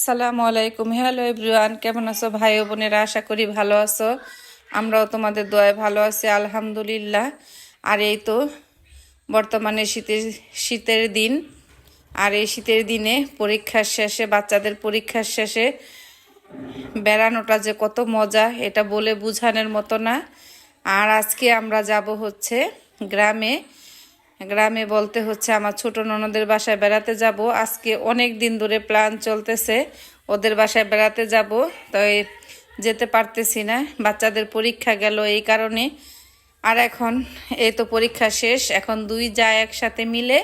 আসসালামু আলাইকুম। Hello everyone, কেমন আছো ভাই ও বোনেরা? আশা করি ভালো আছো। আমরাও তোমাদের দোয়ায় ভালো আছি আলহামদুলিল্লাহ। আর এই তো বর্তমানে শীতের দিন। আর এই শীতের দিনে পরীক্ষার শেষে, বাচ্চাদের পরীক্ষার শেষে বেড়ানোটা যে কত মজা এটা বলে বোঝানোর মতো না। আর আজকে আমরা যাব হচ্ছে গ্রামে। গ্রামে বলতে হচ্ছে আমার ছোট ননদের বাসায় বেড়াতে যাব। আজকে অনেক দিন ধরে প্ল্যান চলতেছে ওদের বাসায় বেড়াতে যাব, তাই যেতে পারতেছি না, বাচ্চাদের পরীক্ষা গেল এই কারণে। আর এখন এই তো পরীক্ষা শেষ, এখন দুই যা একসাথে মিলে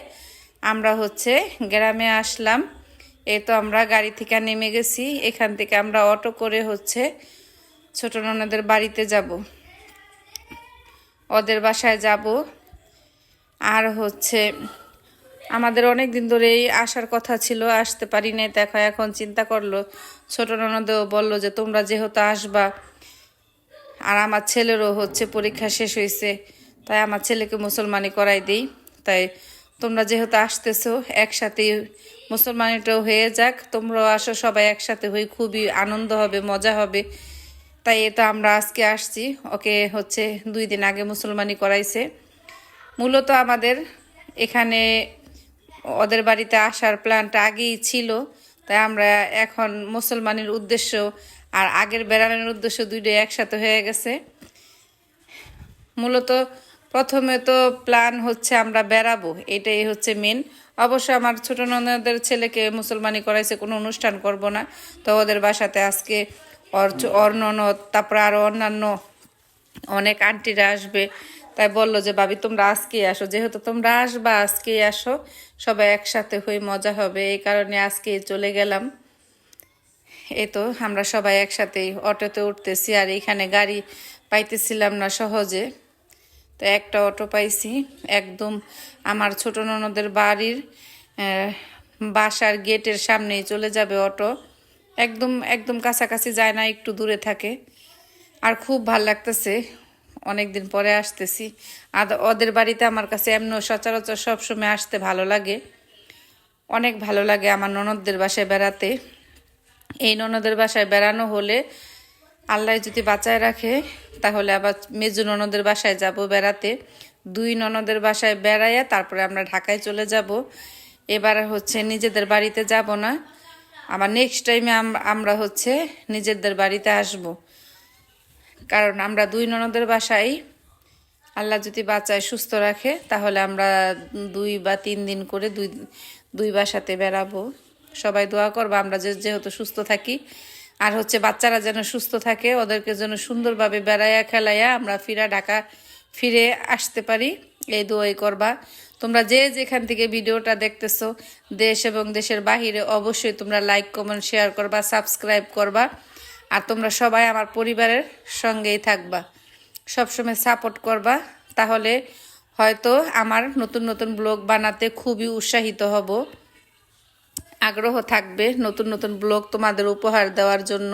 আমরা হচ্ছে গ্রামে আসলাম। এই তো আমরা গাড়ি থেকে নেমে গেছি, এখান থেকে আমরা অটো করে হচ্ছে ছোট ননদের বাড়িতে যাব, ওদের বাসায় যাব। আর হচ্ছে আমাদের অনেক দিন ধরেই আসার কথা ছিল, আসতে পারি নাই। দেখো এখন চিন্তা করলো, ছোট ননদও বললো যে তোমরা যেহেতু আসবা, আর আমার ছেলেরও হচ্ছে পরীক্ষা শেষ হয়েছে, তাই আমার ছেলেকে মুসলমানি করাই দিই। তাই তোমরা যেহেতু আসতেছো একসাথে মুসলমানিটাও হয়ে যাক, তোমরাও আসো, সবাই একসাথে হই, খুবই আনন্দ হবে, মজা হবে। তাই এটা আমরা আজকে আসছি। ওকে হচ্ছে 2 দিন আগে মুসলমানি করাইছে। মূলত আমাদের এখানে ওদের বাড়িতে আসার প্ল্যানটা আগেই ছিল, তাই আমরা এখন মুসলমানের উদ্দেশ্য আর আগের বেড়ানোর উদ্দেশ্য দুইটাই একসাথে হয়ে গেছে। মূলত প্রথমে তো প্ল্যান হচ্ছে আমরা বেড়াবো, এটাই হচ্ছে মেন। অবশ্য আমার ছোট ননদের ছেলেকে মুসলমানি করাইছে, কোনো অনুষ্ঠান করব না। তো ওদের বাসাতে আজকে ওর ননদ, তারপরে আরও অন্যান্য অনেক আন্টিরা আসবে। তাই বললো যে ভাবি তোমরা আজকেই আসো, যেহেতু তোমরা আসবা আজকেই আসো, সবাই একসাথে হয়ে মজা হবে, এই কারণে আজকেই চলে গেলাম। এই তো আমরা সবাই একসাথেই অটোতে উঠতেছি। আর এখানে গাড়ি পাইতেছিলাম না সহজে, তো একটা অটো পাইছি। একদম আমার ছোট ননদের বাড়ির বাসার গেটের সামনেই চলে যাবে অটো, একদম একদম কাছাকাছি যায় না, একটু দূরে থাকে। আর খুব ভাল লাগতেছে, অনেক দিন পরে আসতেছি। আর ওদের বাড়িতে আমার কাছে এমন সচরাচর সবসময় আসতে ভালো লাগে, অনেক ভালো লাগে আমার ননদদের বাসায় বেড়াতে। এই ননদের বাসায় বেড়ানো হলে, আল্লাহ যদি বাঁচায় রাখে, তাহলে আবার মেজু ননদের বাসায় যাব বেড়াতে। 2 ননদের বাসায় বেড়াইয়া তারপরে আমরা ঢাকায় চলে যাব। এবার হচ্ছে নিজেদের বাড়িতে যাব না, আবার নেক্সট টাইমে আমরা হচ্ছে নিজেদের বাড়িতে আসব। কারণ আমরা 2 ননদের বাসায়, আল্লাহ যদি বাঁচায় সুস্থ রাখে, তাহলে আমরা 2 বা 3 দিন করে দুই বাসাতে বেড়াবো। সবাই দোয়া করবো আমরা যেহেতু সুস্থ থাকি, আর হচ্ছে বাচ্চারা যেন সুস্থ থাকে, ওদেরকে যেন সুন্দরভাবে বেড়াইয়া খেলাইয়া আমরা ঢাকা ফিরে আসতে পারি, এই দোয়াই করবা। তোমরা যে যেখান থেকে ভিডিওটা দেখতেছো, দেশ এবং দেশের বাহিরে, অবশ্যই তোমরা লাইক, কমেন্ট, শেয়ার করবা, সাবস্ক্রাইব করবা। আর তোমরা সবাই আমার পরিবারের সঙ্গেই থাকবা, সবসময় সাপোর্ট করবা, তাহলে হয়তো আমার নতুন নতুন ব্লগ বানাতে খুবই উৎসাহিত হব, আগ্রহ থাকবে নতুন নতুন ব্লগ তোমাদের উপহার দেওয়ার জন্য।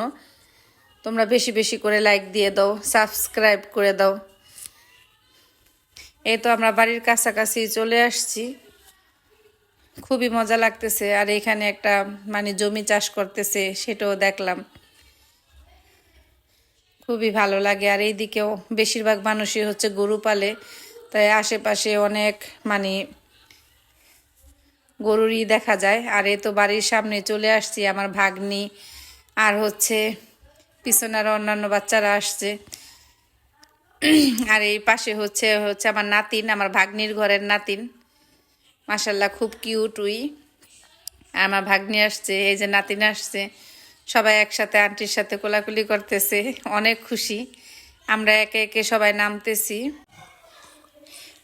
তোমরা বেশি বেশি করে লাইক দিয়ে দাও, সাবস্ক্রাইব করে দাও। এই তো আমরা বাড়ির কাছাকাছি চলে আসছি, খুবই মজা লাগতেছে। আর এখানে একটা জমি চাষ করতেছে, সেটাও দেখলাম, খুবই ভালো লাগে। আর এইদিকেও বেশিরভাগ মানুষই হচ্ছে গরু পালে, তাই আশেপাশে অনেক গরুরই দেখা যায়। আর এই তো বাড়ির সামনে চলে আসছি, আমার ভাগ্নি আর হচ্ছে পিছনের অন্যান্য বাচ্চারা আসছে। আর এই পাশে হচ্ছে আমার নাতিন, আমার ভাগ্নির ঘরের নাতিন, মাশাল্লাহ খুব কিউট উই। আমার ভাগ্নি আসছে, এই যে নাতিন আসছে, সবাই একসাথে আন্টির সাথে কোলাকুলি করতেছে, অনেক খুশি। আমরা একে একে সবাই নামতেছি,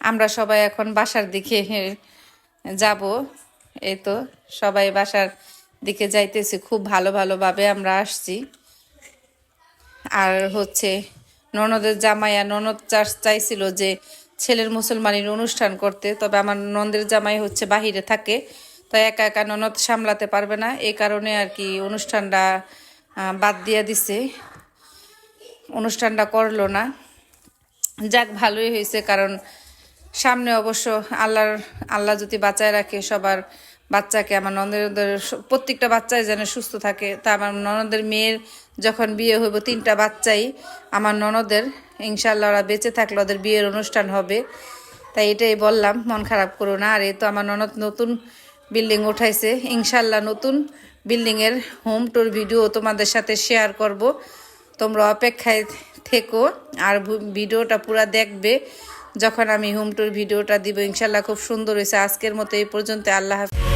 আমরা সবাই এখন বাসার দিকে যাব। এই তো সবাই বাসার দিকে যাইতেছি, খুব ভালোভাবে আমরা আসছি। আর হচ্ছে ননদের জামাইয়া, ননদ চাইছিল যে ছেলের মুসলমানির অনুষ্ঠান করতে, তবে আমার ননদের জামাই হচ্ছে বাহিরে থাকে, তো একা একা ননদ সামলাতে পারবে না, এই কারণে আর কি অনুষ্ঠানটা বাদ দিয়ে দিছে, অনুষ্ঠানটা করলো না। যাক, ভালোই হয়েছে, কারণ সামনে অবশ্য আল্লাহ যদি বাঁচায় রাখে, সবার বাচ্চাকে, আমার ননদের প্রত্যেকটা বাচ্চাই যেন সুস্থ থাকে। তা আমার ননদের মেয়ের যখন বিয়ে হইব 3টা বাচ্চাই আমার ননদের, ইনশাল্লাহ ওরা বেঁচে থাকলে ওদের বিয়ের অনুষ্ঠান হবে। তাই এটাই বললাম, মন খারাপ করো না। আর এই তো আমার ননদ নতুন বিল্ডিং উঠাইছে, ইনশাল্লাহ নতুন বিল্ডিংয়ের হোম ট্যুর ভিডিও তোমাদের সাথে শেয়ার করব। তোমরা অপেক্ষায় থেকো আর ভিডিওটা পুরা দেখবে যখন আমি হোম ট্যুর ভিডিওটা দিব। ইনশাল্লাহ খুব সুন্দর হয়েছে। আজকের মতো এই পর্যন্ত, আল্লাহ হাফেজ।